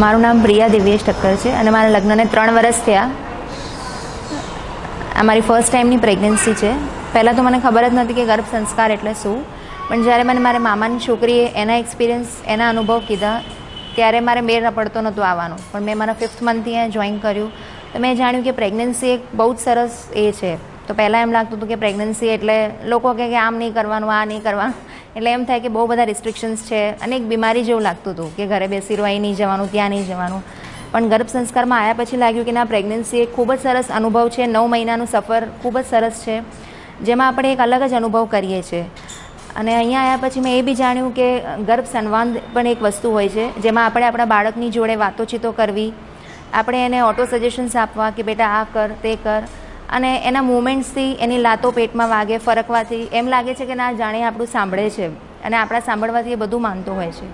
મારું નામ પ્રિયા દિવ્યેશ ઠક્કર છે અને મારા લગ્નને 3 વર્ષ થયા. આ મારી ફર્સ્ટ ટાઈમની પ્રેગ્નન્સી છે. પહેલાં તો મને ખબર જ નથી કે ગર્ભ સંસ્કાર એટલે શું, પણ જ્યારે મને મારા મામાની છોકરીએ એના એક્સપિરિયન્સ, એના અનુભવ કીધા ત્યારે મારે મેળ પડતો નહોતો આવવાનો. પણ મેં મારા 5th મંથથી અહીંયા જોઈન કર્યું તો મેં જાણ્યું કે પ્રેગ્નન્સી એક બહુ જ સરસ એ છે. તો પહેલાં એમ લાગતું હતું કે પ્રેગ્નન્સી એટલે લોકો કહે કે આમ નહીં કરવાનું, આ નહીં કરવાનું, એટલે એમ થાય કે બહુ બધા રિસ્ટ્રિક્શન્સ છે અને એક બીમારી જેવું લાગતું હતું કે ઘરે બેસી રહો, અહીં નહીં જવાનું, ત્યાં નહીં જવાનું. પણ ગર્ભ સંસ્કારમાં આવ્યા પછી લાગ્યું કે ના, પ્રેગ્નન્સી એક ખૂબ જ સરસ અનુભવ છે. 9 મહિનાનું સફર ખૂબ જ સરસ છે, જેમાં આપણે એક અલગ જ અનુભવ કરીએ છીએ. અને અહીંયા આવ્યા પછી મેં એ બી જાણ્યું કે ગર્ભ સંવાદ પણ એક વસ્તુ હોય છે, જેમાં આપણે આપણા બાળકની જોડે વાતોચીતો કરવી, આપણે એને ઓટો સજેશન્સ આપવા કે બેટા આ કર, તે કર, અને એના મૂવમેન્ટ્સથી એની લાતો પેટમાં વાગે, ફરકવાથી એમ લાગે છે કે ના, જાણે આપણું સાંભળે છે અને આપણા સાંભળવાથી એ બધું માનતો હોય છે.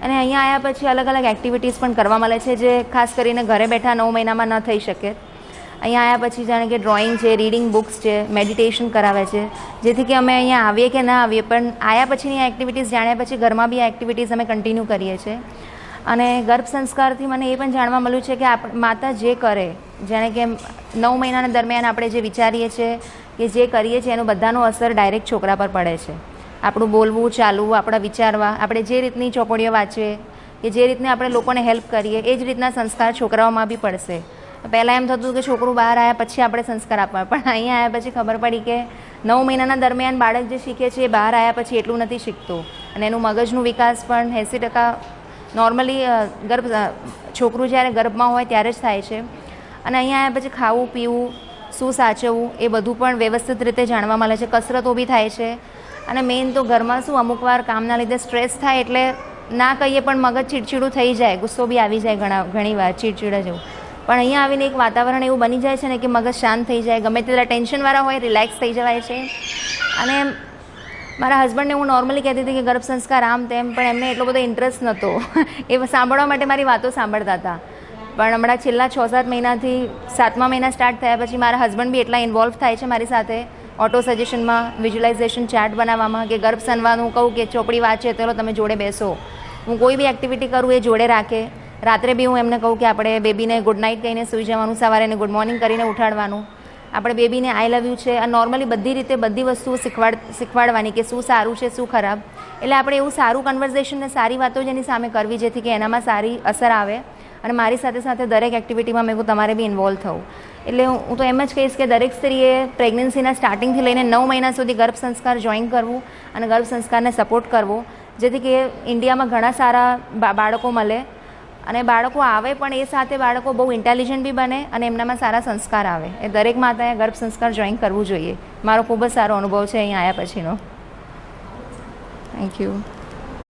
અને અહીંયા આવ્યા પછી અલગ અલગ એક્ટિવિટીઝ પણ કરવા મળે છે, જે ખાસ કરીને ઘરે બેઠા 9 મહિનામાં ન થઈ શકે. અહીંયા આવ્યા પછી જાણે કે ડ્રોઈંગ છે, રીડિંગ બુક્સ છે, મેડિટેશન કરાવે છે, જેથી કે અમે અહીંયા આવીએ કે ના આવીએ પણ આવ્યા પછીની આ એક્ટિવિટીઝ જાણ્યા પછી ઘરમાં બી આ એક્ટિવિટીઝ અમે કન્ટિન્યુ કરીએ છીએ. અને ગર્ભ સંસ્કારથી મને એ પણ જાણવા મળ્યું છે કે માતા જે કરે, જાણે કે 9 મહિનાના દરમિયાન આપણે જે વિચારીએ છીએ કે જે કરીએ છીએ એનો બધાનો અસર ડાયરેક્ટ છોકરા પર પડે છે. આપણું બોલવું, ચાલવું, આપણા વિચારવા, આપણે જે રીતની ચોપડીઓ વાંચીએ કે જે રીતને આપણે લોકોને હેલ્પ કરીએ એ જ રીતના સંસ્કાર છોકરાઓમાં બી પડશે. પહેલાં એમ થતું કે છોકરું બહાર આવ્યા પછી આપણે સંસ્કાર આપવા, પણ અહીંયા આવ્યા પછી ખબર પડી કે 9 મહિનાના દરમિયાન બાળક જે શીખે છે એ બહાર આવ્યા પછી એટલું નથી શીખતું. અને એનું મગજનું વિકાસ પણ 80% નોર્મલી છોકરું જ્યારે ગર્ભમાં હોય ત્યારે જ થાય છે. અને અહીંયા આવ્યા પછી ખાવું, પીવું, શું સાચવવું એ બધું પણ વ્યવસ્થિત રીતે જાણવા મળે છે. કસરતો બી થાય છે. અને મેઇન તો ઘરમાં શું, અમુક વાર કામના લીધે સ્ટ્રેસ થાય એટલે ના કહીએ પણ મગજ ચીડચીડું થઈ જાય, ગુસ્સો બી આવી જાય ઘણી વાર, ચીડચીડા જેવું. પણ અહીંયા આવીને એક વાતાવરણ એવું બની જાય છે ને કે મગજ શાંત થઈ જાય, ગમે તેટલા ટેન્શનવાળા હોય રિલેક્સ થઈ જવાય છે. અને મારા હસબન્ડને હું નોર્મલી કહેતી હતી કે ગર્ભ સંસ્કાર આમ તેમ, પણ એમને એટલો બધો ઇન્ટરેસ્ટ નહોતો. એ સાંભળવા માટે મારી વાતો સાંભળતા હતા. પણ હમણાં છેલ્લા 6-7 મહિનાથી 7મા મહિના સ્ટાર્ટ થયા પછી મારા હસબન્ડ બી એટલા ઇન્વોલ્વ થાય છે મારી સાથે, ઓટો સજેશનમાં, વિઝ્યુલાઇઝેશન ચાર્ટ બનાવવામાં, કે ગર્ભ સંવાદ હું કહું કે ચોપડી વાંચે તો તમે જોડે બેસો, હું કોઈ બી એક્ટિવિટી કરું એ જોડે રાખે. રાત્રે બી હું એમને કહું કે આપણે બેબીને ગુડ નાઇટ કહીને સૂઈ જવાનું, સવારે એને ગુડ મોર્નિંગ કરીને ઉઠાડવાનું, આપણે બેબીને આઈ લવ યુ છે, અને નોર્મલી બધી રીતે બધી વસ્તુઓ શીખવાડવાની કે શું સારું છે, શું ખરાબ. એટલે આપણે એવું સારું કન્વર્ઝેશન ને સારી વાતો જ એની સામે કરવી, જેથી કે એનામાં સારી અસર આવે. અને મારી સાથે સાથે દરેક એક્ટિવિટીમાં મેં તમારે બી ઇન્વોલ્વ થવું. એટલે હું તો એમ જ કહીશ કે દરેક સ્ત્રીએ પ્રેગ્નન્સીના સ્ટાર્ટિંગથી લઈને 9 મહિના સુધી ગર્ભ સંસ્કાર જોઈન કરવું અને ગર્ભ સંસ્કારને સપોર્ટ કરવો, જેથી કે ઇન્ડિયામાં ઘણા સારા બાળકો મળે અને બાળકો આવે પણ એ સાથે બાળકો બહુ ઇન્ટેલિજન્ટ બી બને અને એમનામાં સારા સંસ્કાર આવે. એ દરેક માતાએ ગર્ભ સંસ્કાર જોઈન કરવું જોઈએ. મારો ખૂબ જ સારો અનુભવ છે અહીંયા આવ્યા પછીનો. Thank you.